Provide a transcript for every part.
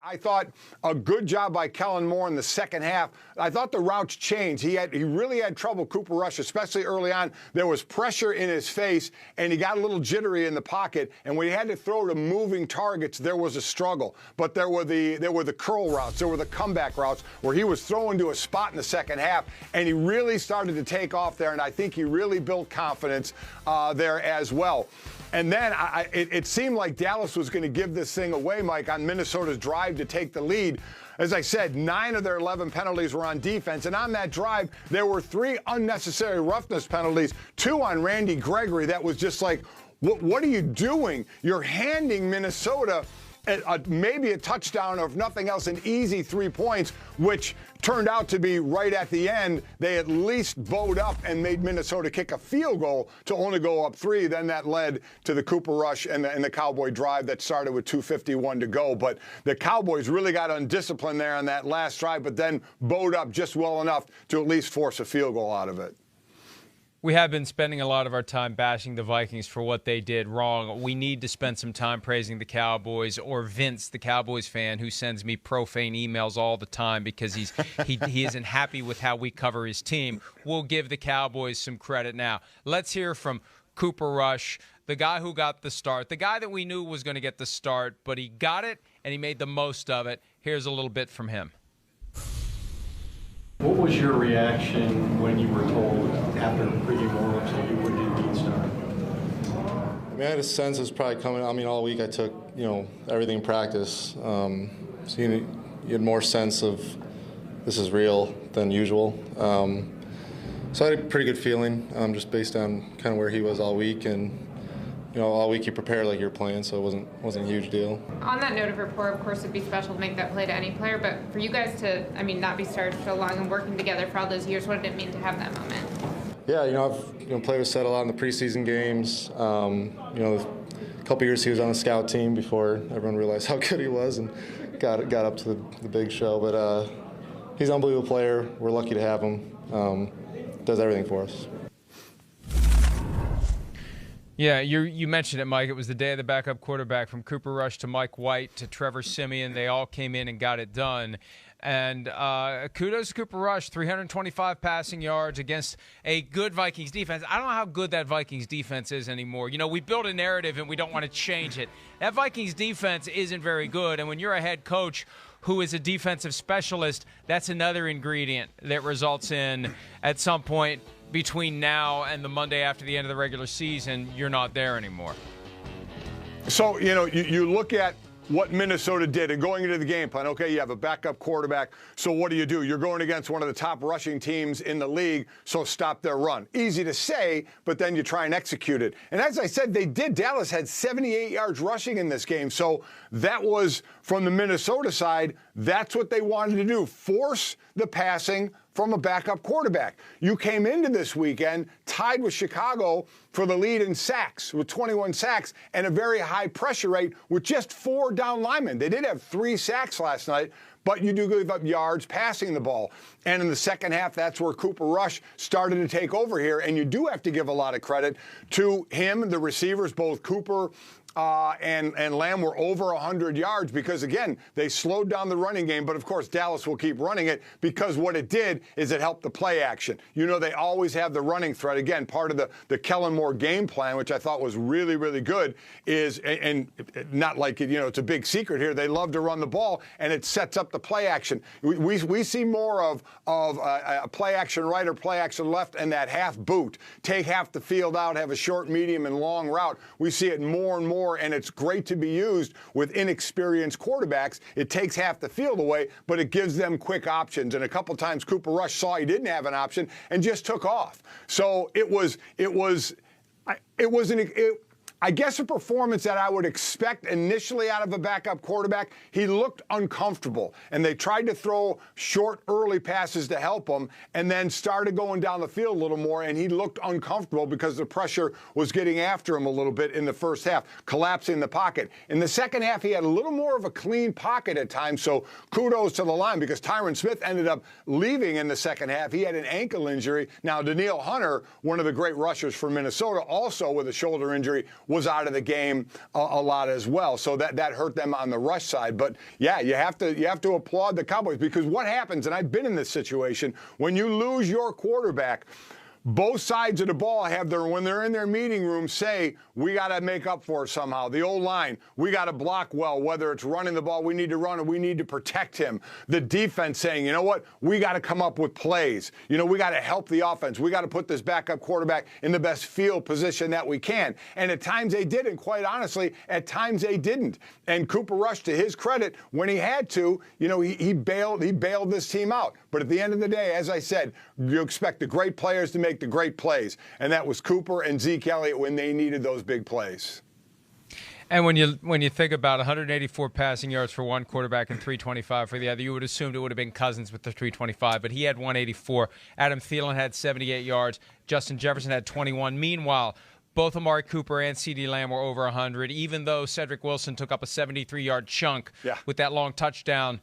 I thought a good job by Kellen Moore in the second half. I thought the routes changed. He really had trouble, Cooper Rush, especially early on. There was pressure in his face, and he got a little jittery in the pocket. And when he had to throw to moving targets, there was a struggle. But there were the curl routes, there were the comeback routes where he was throwing to a spot in the second half, and he really started to take off there. And I think he really built confidence there as well. And then it seemed like Dallas was going to give this thing away, Mike, on Minnesota's drive to take the lead. As I said, 9 of their 11 penalties were on defense. And on that drive, there were 3 unnecessary roughness penalties, 2 on Randy Gregory. That was just like, what are you doing? You're handing Minnesota maybe a touchdown, or if nothing else, an easy 3 points, which turned out to be right at the end. They at least bowed up and made Minnesota kick a field goal to only go up 3. Then that led to the Cooper Rush and the Cowboy drive that started with 2:51 to go. But the Cowboys really got undisciplined there on that last drive, but then bowed up just well enough to at least force a field goal out of it. We have been spending a lot of our time bashing the Vikings for what they did wrong. We need to spend some time praising the Cowboys, or Vince, the Cowboys fan, who sends me profane emails all the time because he isn't happy with how we cover his team. We'll give the Cowboys some credit now. Let's hear from Cooper Rush, the guy who got the start, the guy that we knew was going to get the start, but he got it and he made the most of it. Here's a little bit from him. What was your reaction when you were told after pregame warm-ups that you wouldn't get started? I mean, I had a sense it was probably coming. I mean, all week I took, everything in practice. So you had more sense of this is real than usual. So I had a pretty good feeling just based on kind of where he was all week. And, all week you prepare like you're playing, so it wasn't a huge deal. On that note of rapport, of course, it'd be special to make that play to any player, but for you guys to, not be started so long and working together for all those years, what did it mean to have that moment? Yeah, I've played with Seth a lot in the preseason games. A couple years he was on the scout team before everyone realized how good he was and got up to the big show. But he's an unbelievable player. We're lucky to have him. Does everything for us. Yeah, you mentioned it, Mike. It was the day of the backup quarterback, from Cooper Rush to Mike White to Trevor Siemian. They all came in and got it done. And kudos to Cooper Rush, 325 passing yards against a good Vikings defense. I don't know how good that Vikings defense is anymore. We built a narrative and we don't want to change it. That Vikings defense isn't very good, and when you're a head coach who is a defensive specialist, that's another ingredient that results in, at some point between now and the Monday after the end of the regular season, you're not there anymore. So, you look at what Minnesota did and going into the game plan. Okay, you have a backup quarterback, so what do? You're going against one of the top rushing teams in the league, so stop their run. Easy to say, but then you try and execute it. And as I said, they did. Dallas had 78 yards rushing in this game, so that was, from the Minnesota side, that's what they wanted to do, force the passing from a backup quarterback. You came into this weekend tied with Chicago for the lead in sacks, with 21 sacks and a very high pressure rate with just 4 down linemen. They did have 3 sacks last night, but you do give up yards passing the ball. And in the second half, that's where Cooper Rush started to take over here. And you do have to give a lot of credit to him, the receivers, both Cooper and Lamb were over 100 yards because, again, they slowed down the running game. But, of course, Dallas will keep running it because what it did is it helped the play action. They always have the running threat. Again, part of the Kellen Moore game plan, which I thought was really, really good, is, and not like, it's a big secret here, they love to run the ball, and it sets up the play action. We see more of a play action right or play action left and that half boot. Take half the field out, have a short, medium, and long route. We see it more and more, and it's great to be used with inexperienced quarterbacks. It takes half the field away, but it gives them quick options. And a couple times Cooper Rush saw he didn't have an option and just took off. So it was I guess a performance that I would expect initially out of a backup quarterback. He looked uncomfortable, and they tried to throw short early passes to help him, and then started going down the field a little more, and he looked uncomfortable because the pressure was getting after him a little bit in the first half, collapsing the pocket. In the second half, he had a little more of a clean pocket at times, so kudos to the line because Tyron Smith ended up leaving in the second half. He had an ankle injury. Now, Danielle Hunter, one of the great rushers for Minnesota, also with a shoulder injury, was out of the game a lot as well. So that hurt them on the rush side. But yeah, you have to applaud the Cowboys, because what happens, and I've been in this situation, when you lose your quarterback, both sides of the ball when they're in their meeting room, say, we got to make up for it somehow. The O-line, we got to block well, whether it's running the ball, we need to run, or we need to protect him. The defense saying, you know what, we got to come up with plays. You know, we got to help the offense. We got to put this backup quarterback in the best field position that we can. And at times they did, and quite honestly, at times they didn't. And Cooper Rush, to his credit, when he had to, you know, he bailed this team out. But at the end of the day, as I said, you expect the great players to make the great plays, and that was Cooper and Zeke Elliott when they needed those big plays. And when you think about 184 passing yards for one quarterback and 325 for the other, you would assume it would have been Cousins with the 325, but he had 184. Adam Thielen had 78 yards. Justin Jefferson had 21. Meanwhile, both Amari Cooper and CeeDee Lamb were over 100, even though Cedric Wilson took up a 73-yard chunk with that long touchdown.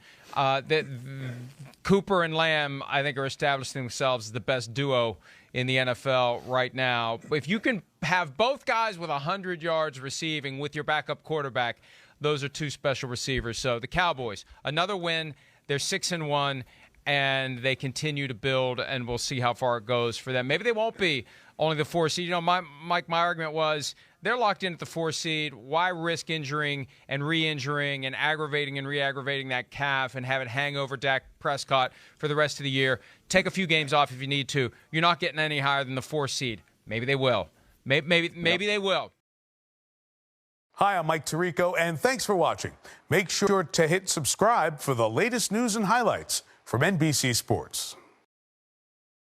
Cooper and Lamb, I think, are establishing themselves as the best duo in the NFL right now. If you can have both guys with 100 yards receiving with your backup quarterback, those are two special receivers. So the Cowboys, another win. They're 6-1, and they continue to build, and we'll see how far it goes for them. Maybe they won't be only the 4 seed. You know, my argument was they're locked in at the 4 seed. Why risk injuring and re-injuring and aggravating and re-aggravating that calf and have it hang over Dak Prescott for the rest of the year? Take a few games off if you need to. You're not getting any higher than the 4 seed. Maybe they will. Maybe they will. Hi, I'm Mike Tirico, and thanks for watching. Make sure to hit subscribe for the latest news and highlights from NBC Sports.